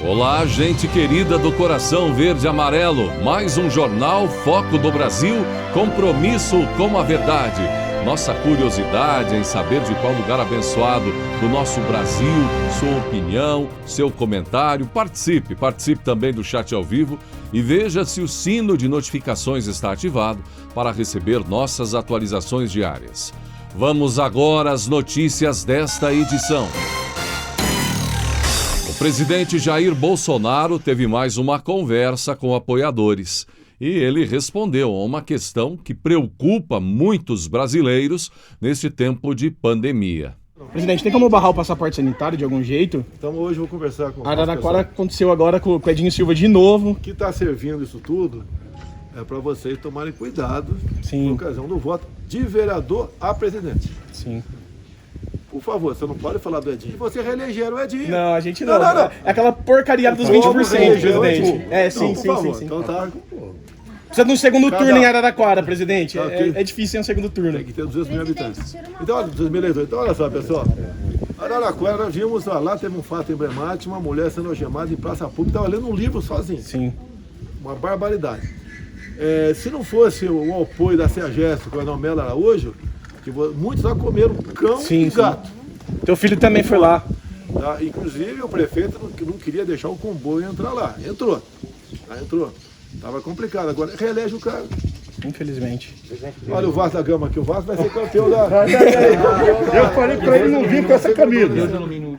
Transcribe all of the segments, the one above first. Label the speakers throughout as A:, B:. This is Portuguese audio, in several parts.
A: Olá, gente querida do coração verde e amarelo. Mais um jornal Foco do Brasil, compromisso com a verdade. Nossa curiosidade em saber de qual lugar abençoado do nosso Brasil, sua opinião, seu comentário. Participe também do chat ao vivo e veja se o sino de notificações está ativado para receber nossas atualizações diárias. Vamos agora às notícias desta edição. O presidente Jair Bolsonaro teve mais uma conversa com apoiadores e ele respondeu a uma questão que preocupa muitos brasileiros neste tempo de pandemia.
B: Presidente, tem como barrar o passaporte sanitário de algum jeito?
C: Então hoje eu vou conversar com o
B: Araraquara aconteceu agora com o Edinho Silva de novo.
C: O que está servindo isso tudo é para vocês tomarem cuidado na ocasião do voto de vereador a presidente.
B: Sim.
C: Por favor, você não pode falar do Edinho. Você reelegeram o Edinho.
B: Não, a gente não. Não. É aquela porcaria dos 20%, presidente. Sim.
C: Então tá.
B: Precisa de um segundo turno em Araraquara, presidente. É difícil um segundo turno.
C: Tem que ter 200 mil habitantes. Então, olha, 200 mil eleitores. Então, olha só, pessoal. Araraquara, nós vimos lá, teve um fato emblemático, uma mulher sendo algemada em praça pública, estava lendo um livro sozinha.
B: Sim.
C: Uma barbaridade. Se não fosse o apoio da CEAGESP, com a Normela Araújo, que muitos lá comeram cão e gato.
B: Teu filho também foi lá.
C: Tá? Inclusive, o prefeito não queria deixar o comboio entrar lá. Entrou. Tava complicado. Agora, reelege o cara.
B: Infelizmente.
C: Olha o Vasco da Gama aqui. O Vasco vai ser campeão da...
D: Eu falei pra ele não vir com essa camisa.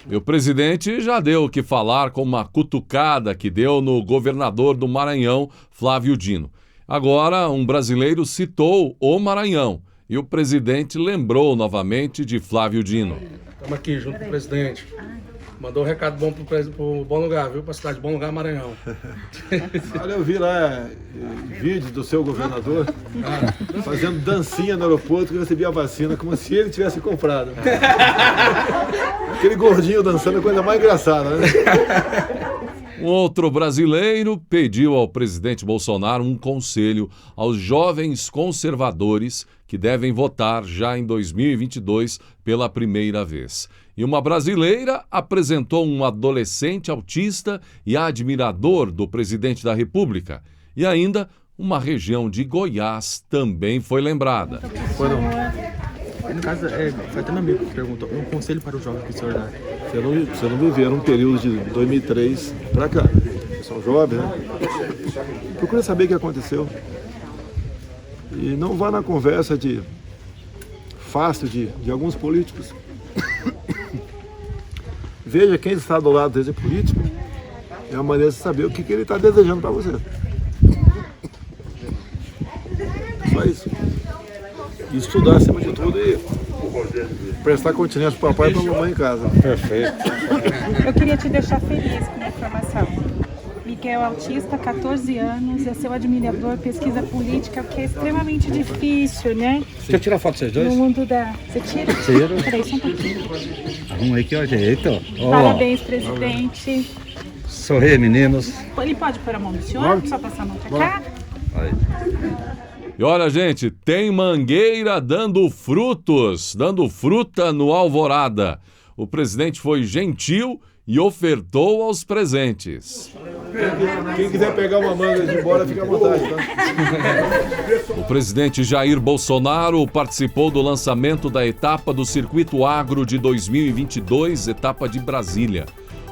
A: E o presidente já deu o que falar com uma cutucada que deu no governador do Maranhão, Flávio Dino. Agora, um brasileiro citou o Maranhão e o presidente lembrou novamente de Flávio Dino.
D: Estamos aqui junto com o presidente. Mandou um recado bom pro Bom Lugar, viu? Pra cidade de Bom Lugar, Maranhão.
C: Olha, eu vi lá vídeos do seu governador fazendo dancinha no aeroporto que recebia a vacina, como se ele tivesse comprado. Aquele gordinho dançando é a coisa mais engraçada, né?
A: Um outro brasileiro pediu ao presidente Bolsonaro um conselho aos jovens conservadores que devem votar já em 2022 pela primeira vez. E uma brasileira apresentou um adolescente autista e admirador do presidente da República. E ainda uma região de Goiás também foi lembrada.
E: No caso, foi até meu amigo que perguntou, um conselho para os jovens que o senhor dá.
C: Você não viveram um período de 2003 para cá. Vocês são jovens, né? Procura saber o que aconteceu. E não vá na conversa fácil de alguns políticos. Veja quem está do lado desse político. É uma maneira de saber o que ele está desejando para você. Só isso. E estudar acima de tudo e prestar continência para o papai e para a mamãe em casa.
B: Perfeito.
F: Eu queria te deixar feliz com a informação. Miguel é autista, 14 anos, é seu admirador, pesquisa política, o que é extremamente difícil, né?
D: Deixa eu tirar foto de vocês dois.
F: No mundo da... Você tira?
E: Tiro.
F: Peraí, só um pouquinho.
E: Arruma aqui, ó, jeito.
F: Parabéns, presidente.
E: Sorri, meninos.
F: Ele pode pôr a mão no senhor? Só passar a mão pra cá?
A: E olha, gente, tem mangueira dando frutos, dando fruta no Alvorada. O presidente foi gentil e ofertou aos presentes.
C: Quem quiser pegar uma manga de embora, fica à vontade, tá?
A: O presidente Jair Bolsonaro participou do lançamento da etapa do Circuito Agro de 2022, etapa de Brasília.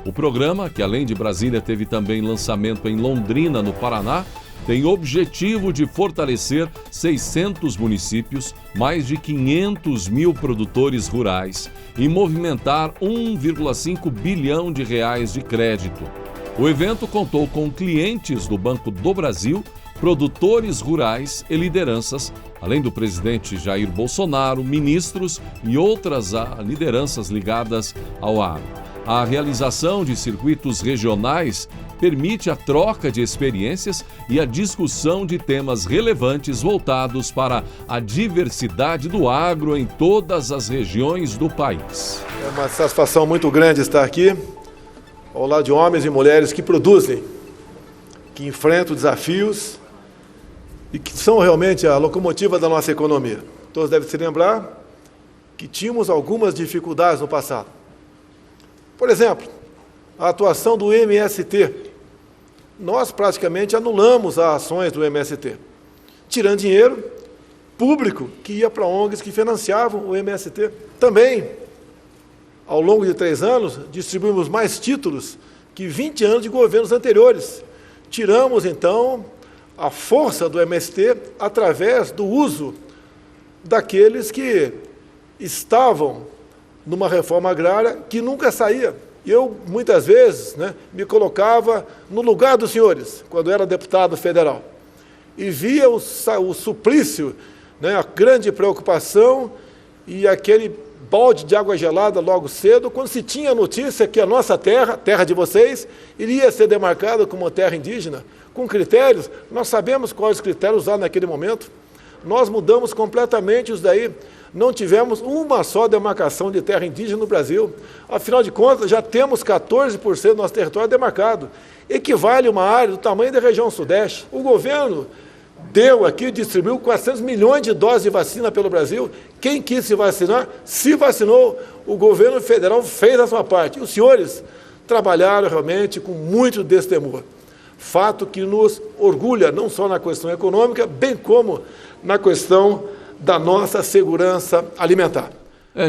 A: O programa, que além de Brasília teve também lançamento em Londrina, no Paraná, tem o objetivo de fortalecer 600 municípios, mais de 500 mil produtores rurais e movimentar 1,5 bilhão de reais de crédito. O evento contou com clientes do Banco do Brasil, produtores rurais e lideranças, além do presidente Jair Bolsonaro, ministros e outras lideranças ligadas ao agro. A realização de circuitos regionais permite a troca de experiências e a discussão de temas relevantes voltados para a diversidade do agro em todas as regiões do país.
C: É uma satisfação muito grande estar aqui, ao lado de homens e mulheres que produzem, que enfrentam desafios e que são realmente a locomotiva da nossa economia. Todos devem se lembrar que tínhamos algumas dificuldades no passado. Por exemplo, a atuação do MST. Nós praticamente anulamos as ações do MST, tirando dinheiro público que ia para ONGs que financiavam o MST. Também, ao longo de 3 anos, distribuímos mais títulos que 20 anos de governos anteriores. Tiramos, então, a força do MST através do uso daqueles que estavam numa reforma agrária que nunca saía. Eu, muitas vezes, me colocava no lugar dos senhores, quando era deputado federal, e via o suplício, a grande preocupação e aquele balde de água gelada logo cedo, quando se tinha notícia que a nossa terra, terra de vocês, iria ser demarcada como terra indígena, com critérios. Nós sabemos quais os critérios usados naquele momento. Nós mudamos completamente isso daí. Não tivemos uma só demarcação de terra indígena no Brasil. Afinal de contas, já temos 14% do nosso território demarcado. Equivale a uma área do tamanho da região sudeste. O governo distribuiu 400 milhões de doses de vacina pelo Brasil. Quem quis se vacinar, se vacinou. O governo federal fez a sua parte. Os senhores trabalharam realmente com muito destemor. Fato que nos orgulha, não só na questão econômica, bem como na questão da nossa segurança alimentar.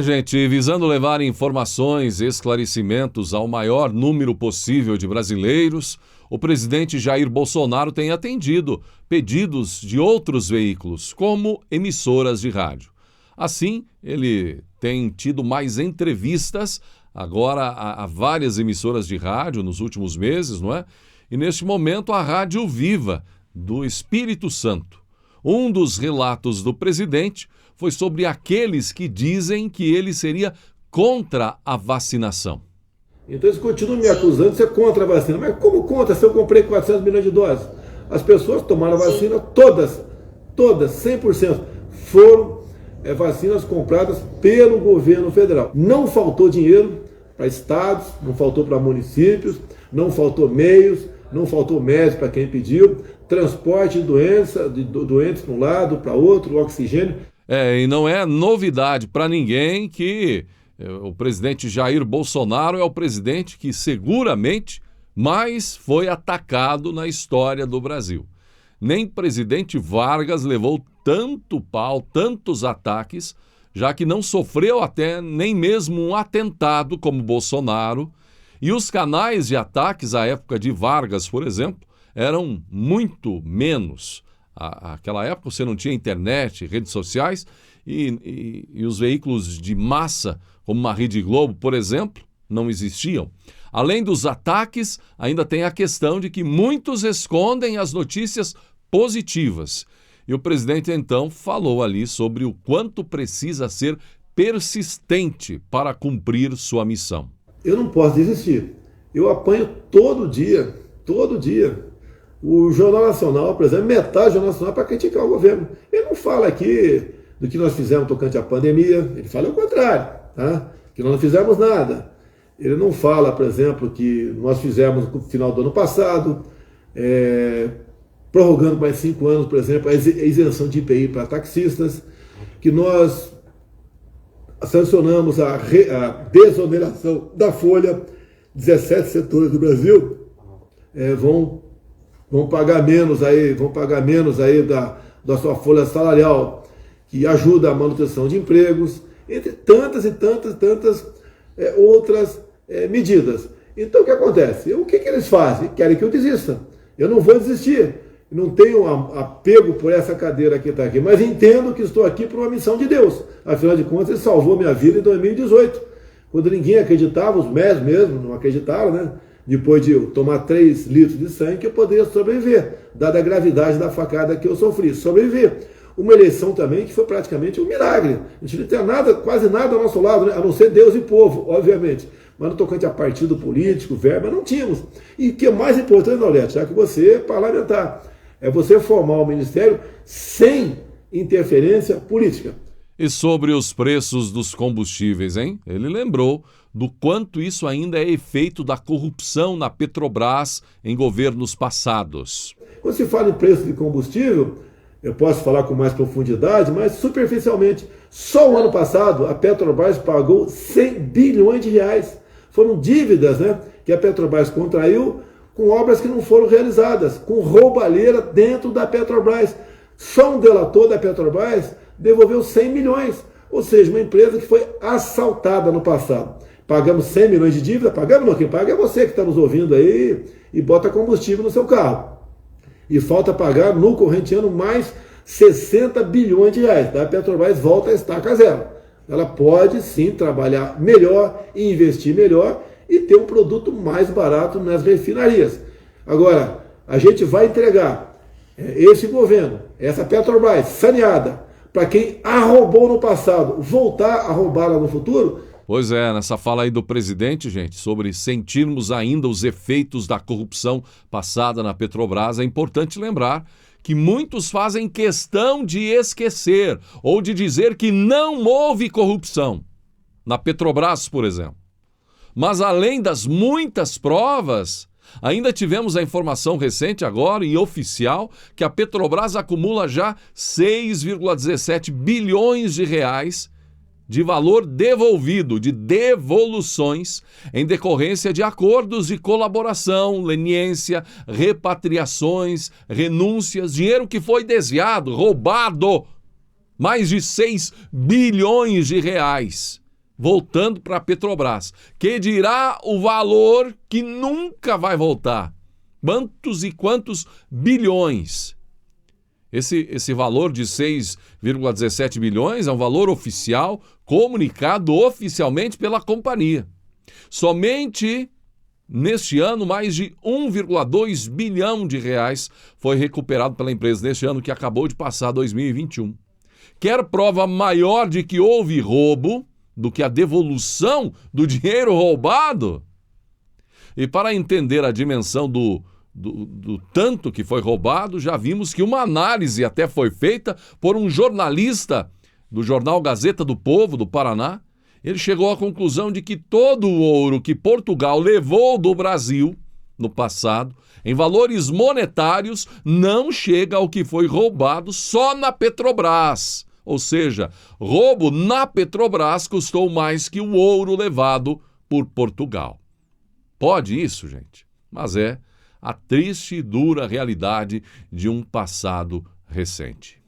A: Gente, visando levar informações e esclarecimentos ao maior número possível de brasileiros, o presidente Jair Bolsonaro tem atendido pedidos de outros veículos, como emissoras de rádio. Assim, ele tem tido mais entrevistas agora a várias emissoras de rádio nos últimos meses, não é? E neste momento a Rádio Viva, do Espírito Santo. Um dos relatos do presidente foi sobre aqueles que dizem que ele seria contra a vacinação.
C: Então eles continuam me acusando de ser contra a vacina. Mas como contra se eu comprei 400 milhões de doses? As pessoas tomaram a vacina todas, 100%. Foram vacinas compradas pelo governo federal. Não faltou dinheiro para estados, não faltou para municípios, não faltou meios, não faltou médicos para quem pediu, transporte de doentes para um lado, para outro, oxigênio.
A: E não é novidade para ninguém que o presidente Jair Bolsonaro é o presidente que seguramente mais foi atacado na história do Brasil. Nem presidente Vargas levou tanto pau, tantos ataques, já que não sofreu até nem mesmo um atentado como Bolsonaro. E os canais de ataques à época de Vargas, por exemplo, eram muito menos. Naquela época você não tinha internet, redes sociais e os veículos de massa, como a Rede Globo, por exemplo, não existiam. Além dos ataques, ainda tem a questão de que muitos escondem as notícias positivas. E o presidente, então, falou ali sobre o quanto precisa ser persistente para cumprir sua missão.
C: Eu não posso desistir. Eu apanho todo dia. O Jornal Nacional, por exemplo, metade do Jornal Nacional para criticar o governo. Ele não fala aqui do que nós fizemos tocante à pandemia, ele fala o contrário, tá? Que nós não fizemos nada. Ele não fala, por exemplo, que nós fizemos no final do ano passado, prorrogando mais 5 anos, por exemplo, a isenção de IPI para taxistas, que nós sancionamos a desoneração da folha. 17 setores do Brasil vão pagar menos aí da sua folha salarial, que ajuda a manutenção de empregos, entre tantas e tantas outras medidas. Então o que acontece? O que eles fazem? Querem que eu desista. Eu não vou desistir. Não tenho apego por essa cadeira que está aqui, mas entendo que estou aqui por uma missão de Deus. Afinal de contas, Ele salvou minha vida em 2018. Quando ninguém acreditava, os médicos mesmo não acreditaram, Depois de eu tomar 3 litros de sangue, que eu poderia sobreviver, dada a gravidade da facada que eu sofri. Sobreviver. Uma eleição também que foi praticamente um milagre. A gente não tem quase nada ao nosso lado, a não ser Deus e povo, obviamente. Mas no tocante a partido político, verba, não tínhamos. E o que é mais importante, Laurete, já que você é parlamentar, é você formar o ministério sem interferência política.
A: E sobre os preços dos combustíveis, hein? Ele lembrou do quanto isso ainda é efeito da corrupção na Petrobras em governos passados.
C: Quando se fala em preço de combustível, eu posso falar com mais profundidade, mas superficialmente, só o ano passado a Petrobras pagou 100 bilhões de reais. Foram dívidas, né, que a Petrobras contraiu com obras que não foram realizadas, com roubalheira dentro da Petrobras. Só um delator da Petrobras devolveu 100 milhões, ou seja, uma empresa que foi assaltada no passado. Pagamos 100 milhões de dívida, pagamos não, quem paga é você que está nos ouvindo aí e bota combustível no seu carro. E falta pagar no corrente ano mais 60 bilhões de reais. A Petrobras volta a estaca zero. Ela pode sim trabalhar melhor, investir melhor e ter um produto mais barato nas refinarias. Agora, a gente vai entregar esse governo, essa Petrobras saneada, para quem a roubou no passado, voltar a roubá-la no futuro.
A: Pois é, nessa fala aí do presidente, gente, sobre sentirmos ainda os efeitos da corrupção passada na Petrobras, é importante lembrar que muitos fazem questão de esquecer ou de dizer que não houve corrupção na Petrobras, por exemplo. Mas além das muitas provas, ainda tivemos a informação recente agora e oficial que a Petrobras acumula já 6,17 bilhões de reais de valor devolvido, de devoluções, em decorrência de acordos de colaboração, leniência, repatriações, renúncias, dinheiro que foi desviado, roubado, mais de 6 bilhões de reais, voltando para a Petrobras, que dirá o valor que nunca vai voltar. Quantos e quantos bilhões? Esse valor de 6,17 bilhões é um valor oficial, comunicado oficialmente pela companhia. Somente neste ano, mais de 1,2 bilhão de reais foi recuperado pela empresa neste ano que acabou de passar 2021. Quer prova maior de que houve roubo do que a devolução do dinheiro roubado? E para entender a dimensão do tanto que foi roubado, já vimos que uma análise até foi feita por um jornalista do jornal Gazeta do Povo, do Paraná. Ele chegou à conclusão de que todo o ouro que Portugal levou do Brasil no passado, em valores monetários, não chega ao que foi roubado só na Petrobras. Ou seja, roubo na Petrobras custou mais que o ouro levado por Portugal. Pode isso, gente? Mas é a triste e dura realidade de um passado recente.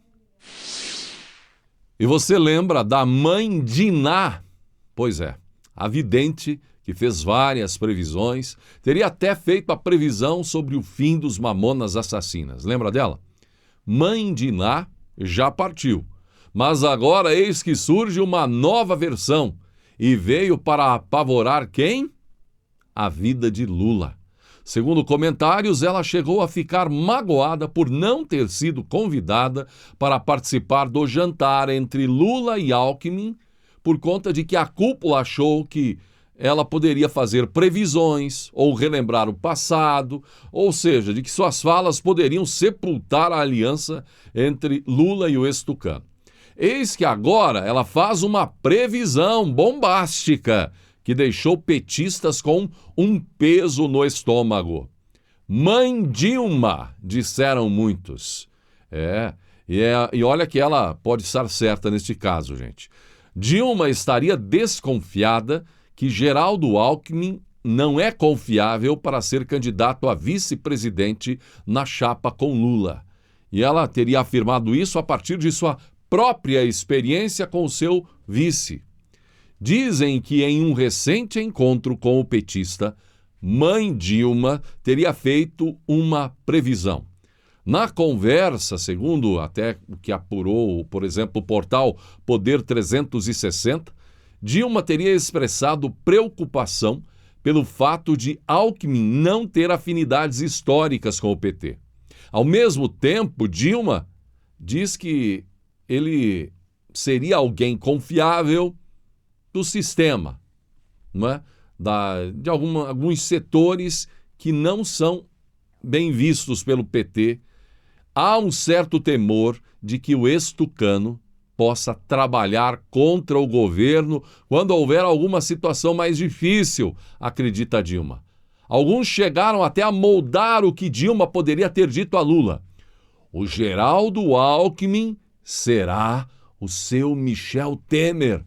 A: E você lembra da mãe de Iná? Pois é, a vidente que fez várias previsões, teria até feito a previsão sobre o fim dos mamonas assassinas. Lembra dela? Mãe de Iná já partiu, mas agora eis que surge uma nova versão e veio para apavorar quem? A vida de Lula. Segundo comentários, ela chegou a ficar magoada por não ter sido convidada para participar do jantar entre Lula e Alckmin, por conta de que a cúpula achou que ela poderia fazer previsões ou relembrar o passado, ou seja, de que suas falas poderiam sepultar a aliança entre Lula e o ex-tucano. Eis que agora ela faz uma previsão bombástica que deixou petistas com um peso no estômago. Mãe Dilma, disseram muitos. E olha que ela pode estar certa neste caso, gente. Dilma estaria desconfiada que Geraldo Alckmin não é confiável para ser candidato a vice-presidente na chapa com Lula. E ela teria afirmado isso a partir de sua própria experiência com o seu vice. Dizem que em um recente encontro com o petista, mãe Dilma teria feito uma previsão. Na conversa, segundo até o que apurou, por exemplo, o portal Poder 360, Dilma teria expressado preocupação pelo fato de Alckmin não ter afinidades históricas com o PT. Ao mesmo tempo, Dilma diz que ele seria alguém confiável do sistema, não é? De alguns setores que não são bem vistos pelo PT. Há um certo temor de que o ex-tucano possa trabalhar contra o governo quando houver alguma situação mais difícil, acredita Dilma. Alguns chegaram até a moldar o que Dilma poderia ter dito a Lula. O Geraldo Alckmin será o seu Michel Temer.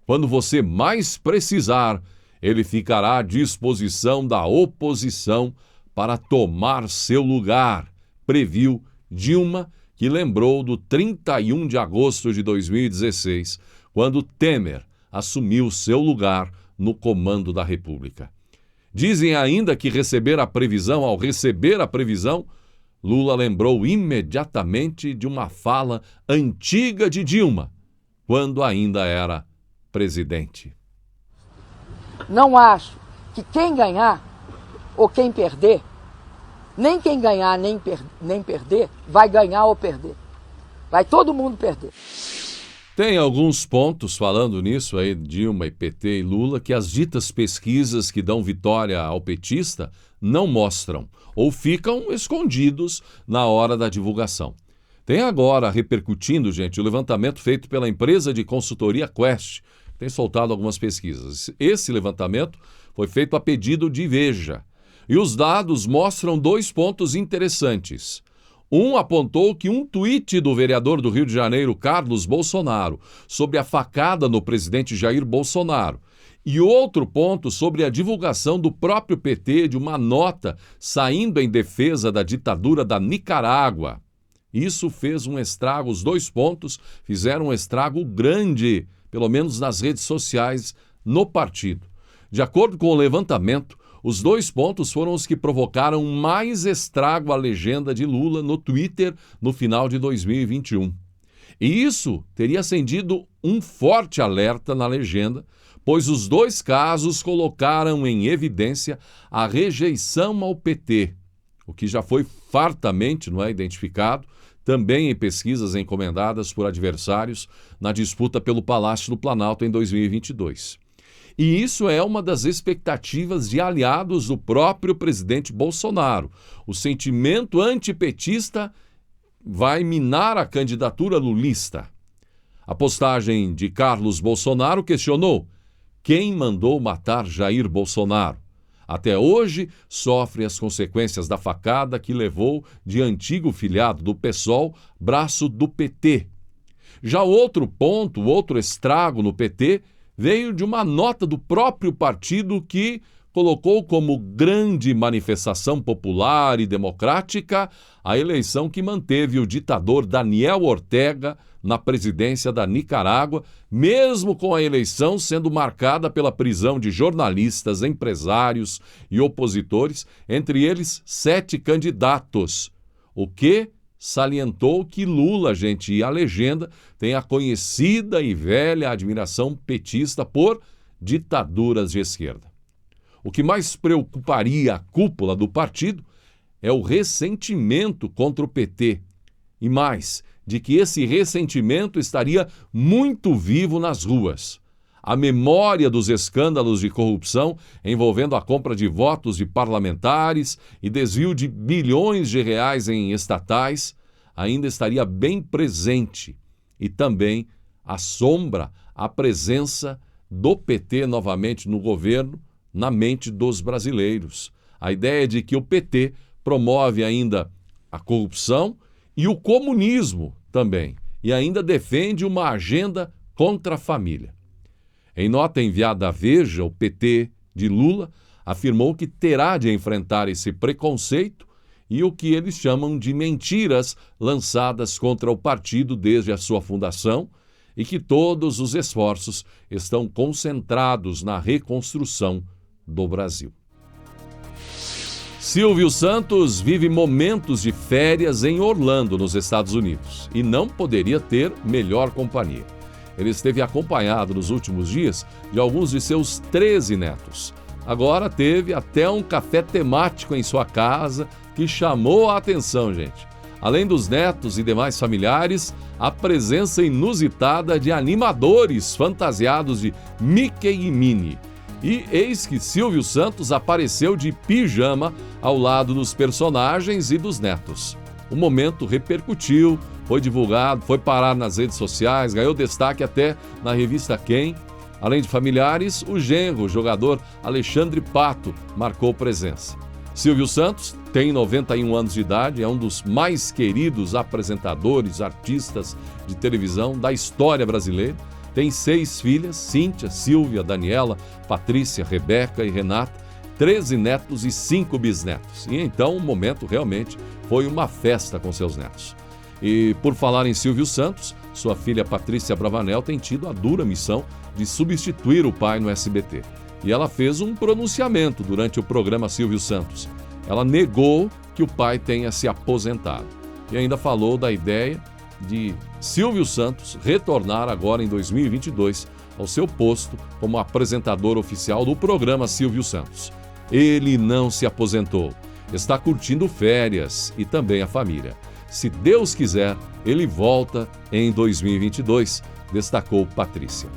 A: Quando você mais precisar, ele ficará à disposição da oposição para tomar seu lugar, previu Dilma, que lembrou do 31 de agosto de 2016, quando Temer assumiu seu lugar no comando da República. Dizem ainda que ao receber a previsão, Lula lembrou imediatamente de uma fala antiga de Dilma, quando ainda era presidente.
G: Não acho que quem ganhar ou quem perder, nem quem ganhar nem perder, vai ganhar ou perder. Vai todo mundo perder.
A: Tem alguns pontos falando nisso aí, Dilma e PT e Lula, que as ditas pesquisas que dão vitória ao petista não mostram ou ficam escondidos na hora da divulgação. Tem agora repercutindo, gente, o levantamento feito pela empresa de consultoria Quest, que tem soltado algumas pesquisas. Esse levantamento foi feito a pedido de Veja. E os dados mostram 2 pontos interessantes. Um apontou que um tweet do vereador do Rio de Janeiro, Carlos Bolsonaro, sobre a facada no presidente Jair Bolsonaro. E outro ponto sobre a divulgação do próprio PT de uma nota saindo em defesa da ditadura da Nicarágua. Isso fez um estrago, os 2 pontos fizeram um estrago grande, pelo menos nas redes sociais, no partido. De acordo com o levantamento, os 2 pontos foram os que provocaram mais estrago à legenda de Lula no Twitter no final de 2021. E isso teria acendido um forte alerta na legenda, pois os 2 casos colocaram em evidência a rejeição ao PT, o que já foi fartamente identificado, também em pesquisas encomendadas por adversários na disputa pelo Palácio do Planalto em 2022. E isso é uma das expectativas de aliados do próprio presidente Bolsonaro. O sentimento antipetista vai minar a candidatura lulista. A postagem de Carlos Bolsonaro questionou quem mandou matar Jair Bolsonaro. Até hoje, sofre as consequências da facada que levou de antigo filiado do PSOL, braço do PT. Já o outro estrago no PT, veio de uma nota do próprio partido que colocou como grande manifestação popular e democrática a eleição que manteve o ditador Daniel Ortega na presidência da Nicarágua, mesmo com a eleição sendo marcada pela prisão de jornalistas, empresários e opositores, entre eles 7 candidatos, o que salientou que Lula, gente, e a legenda tem a conhecida e velha admiração petista por ditaduras de esquerda. O que mais preocuparia a cúpula do partido é o ressentimento contra o PT. E mais, de que esse ressentimento estaria muito vivo nas ruas. A memória dos escândalos de corrupção envolvendo a compra de votos de parlamentares e desvio de bilhões de reais em estatais ainda estaria bem presente. E também assombra a presença do PT novamente no governo, na mente dos brasileiros. A ideia de que o PT promove ainda a corrupção e o comunismo também, e ainda defende uma agenda contra a família. Em nota enviada à Veja, o PT de Lula afirmou que terá de enfrentar esse preconceito e o que eles chamam de mentiras lançadas contra o partido desde a sua fundação e que todos os esforços estão concentrados na reconstrução do Brasil. Silvio Santos vive momentos de férias em Orlando, nos Estados Unidos, e não poderia ter melhor companhia. Ele esteve acompanhado nos últimos dias de alguns de seus 13 netos. Agora teve até um café temático em sua casa que chamou a atenção, gente. Além dos netos e demais familiares, a presença inusitada de animadores fantasiados de Mickey e Minnie. E eis que Silvio Santos apareceu de pijama ao lado dos personagens e dos netos. O momento repercutiu, foi divulgado, foi parar nas redes sociais, ganhou destaque até na revista Quem. Além de familiares, o genro, o jogador Alexandre Pato, marcou presença. Silvio Santos tem 91 anos de idade, é um dos mais queridos apresentadores, artistas de televisão da história brasileira. Tem 6 filhas, Cíntia, Silvia, Daniela, Patrícia, Rebeca e Renata, 13 netos e 5 bisnetos. E então o momento realmente foi uma festa com seus netos. E por falar em Silvio Santos, sua filha Patrícia Bravanel tem tido a dura missão de substituir o pai no SBT. E ela fez um pronunciamento durante o programa Silvio Santos. Ela negou que o pai tenha se aposentado. E ainda falou da ideia de Silvio Santos retornar agora em 2022 ao seu posto como apresentador oficial do programa Silvio Santos. Ele não se aposentou, está curtindo férias e também a família. Se Deus quiser, ele volta em 2022, destacou Patrícia.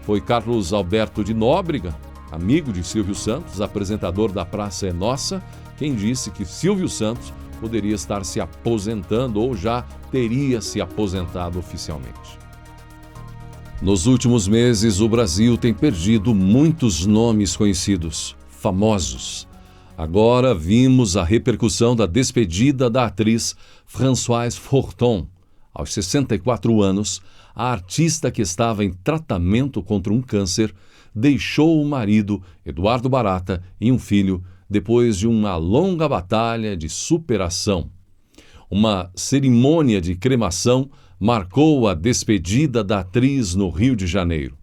A: Foi Carlos Alberto de Nóbrega, amigo de Silvio Santos, apresentador da Praça é Nossa, quem disse que Silvio Santos poderia estar se aposentando ou já teria se aposentado oficialmente. Nos últimos meses, o Brasil tem perdido muitos nomes conhecidos, famosos. Agora vimos a repercussão da despedida da atriz Françoise Forton. Aos 64 anos, a artista que estava em tratamento contra um câncer deixou o marido, Eduardo Barata, e um filho depois de uma longa batalha de superação. Uma cerimônia de cremação marcou a despedida da atriz no Rio de Janeiro.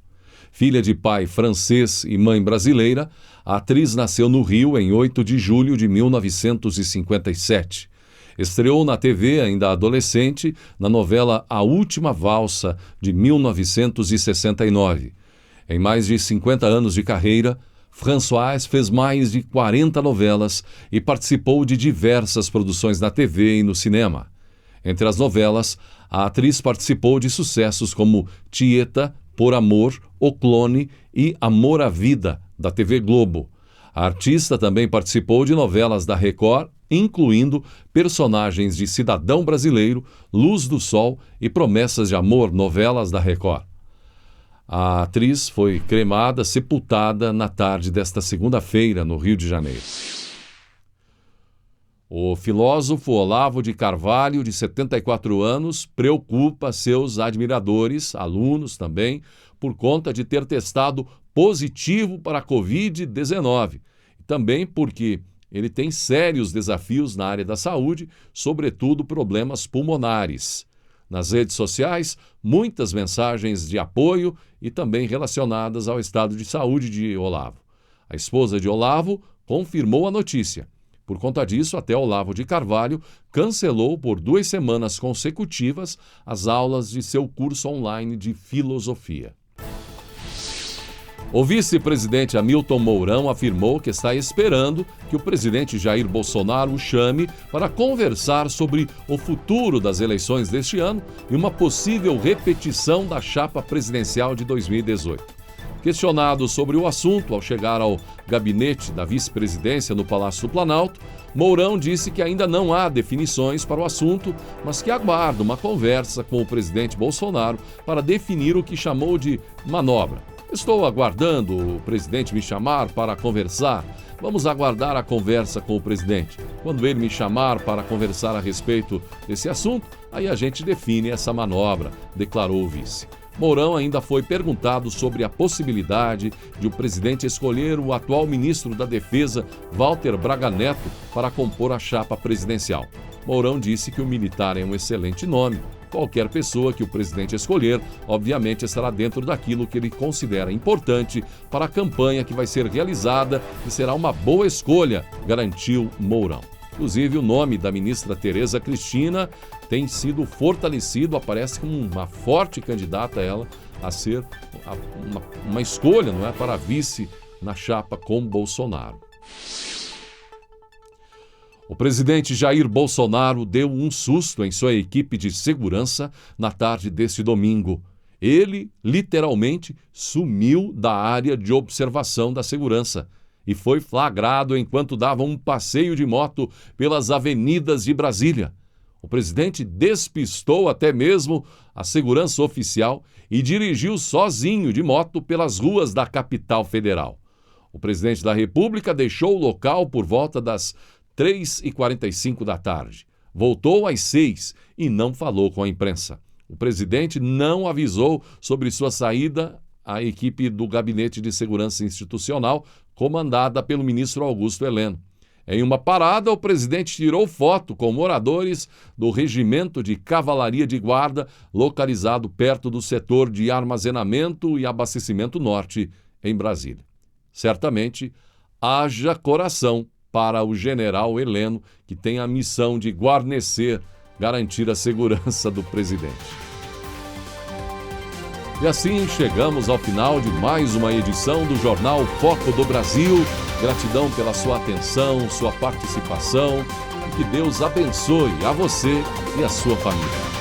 A: Filha de pai francês e mãe brasileira, a atriz nasceu no Rio em 8 de julho de 1957. Estreou na TV ainda adolescente na novela A Última Valsa, de 1969. Em mais de 50 anos de carreira, Françoise fez mais de 40 novelas e participou de diversas produções na TV e no cinema. Entre as novelas, a atriz participou de sucessos como Tieta, Por Amor, O Clone e Amor à Vida, da TV Globo. A artista também participou de novelas da Record, incluindo personagens de Cidadão Brasileiro, Luz do Sol e Promessas de Amor, novelas da Record. A atriz foi cremada, sepultada na tarde desta segunda-feira, no Rio de Janeiro. O filósofo Olavo de Carvalho, de 74 anos, preocupa seus admiradores, alunos também, por conta de ter testado positivo para a Covid-19. Também porque ele tem sérios desafios na área da saúde, sobretudo problemas pulmonares. Nas redes sociais, muitas mensagens de apoio e também relacionadas ao estado de saúde de Olavo. A esposa de Olavo confirmou a notícia. Por conta disso, até Olavo de Carvalho cancelou por 2 semanas consecutivas as aulas de seu curso online de filosofia. O vice-presidente Hamilton Mourão afirmou que está esperando que o presidente Jair Bolsonaro o chame para conversar sobre o futuro das eleições deste ano e uma possível repetição da chapa presidencial de 2018. Questionado sobre o assunto ao chegar ao gabinete da vice-presidência no Palácio do Planalto, Mourão disse que ainda não há definições para o assunto, mas que aguarda uma conversa com o presidente Bolsonaro para definir o que chamou de manobra. Estou aguardando o presidente me chamar para conversar. Vamos aguardar a conversa com o presidente. Quando ele me chamar para conversar a respeito desse assunto, aí a gente define essa manobra, declarou o vice. Mourão ainda foi perguntado sobre a possibilidade de o presidente escolher o atual ministro da Defesa, Walter Braga Neto, para compor a chapa presidencial. Mourão disse que o militar é um excelente nome. Qualquer pessoa que o presidente escolher, obviamente, estará dentro daquilo que ele considera importante para a campanha que vai ser realizada e será uma boa escolha, garantiu Mourão. Inclusive, o nome da ministra Tereza Cristina tem sido fortalecido, aparece como uma forte candidata ela a ser uma escolha, não é, para vice na chapa com Bolsonaro. O presidente Jair Bolsonaro deu um susto em sua equipe de segurança na tarde deste domingo. Ele, literalmente, sumiu da área de observação da segurança e foi flagrado enquanto dava um passeio de moto pelas avenidas de Brasília. O presidente despistou até mesmo a segurança oficial e dirigiu sozinho de moto pelas ruas da capital federal. O presidente da República deixou o local por volta das 3h45 da tarde. Voltou às 6 e não falou com a imprensa. O presidente não avisou sobre sua saída à equipe do Gabinete de Segurança Institucional, comandada pelo ministro Augusto Heleno. Em uma parada, o presidente tirou foto com moradores do Regimento de Cavalaria de Guarda, localizado perto do setor de armazenamento e abastecimento norte, em Brasília. Certamente, haja coração para o general Heleno, que tem a missão de guarnecer, garantir a segurança do presidente. E assim chegamos ao final de mais uma edição do Jornal Foco do Brasil. Gratidão pela sua atenção, sua participação. E que Deus abençoe a você e a sua família.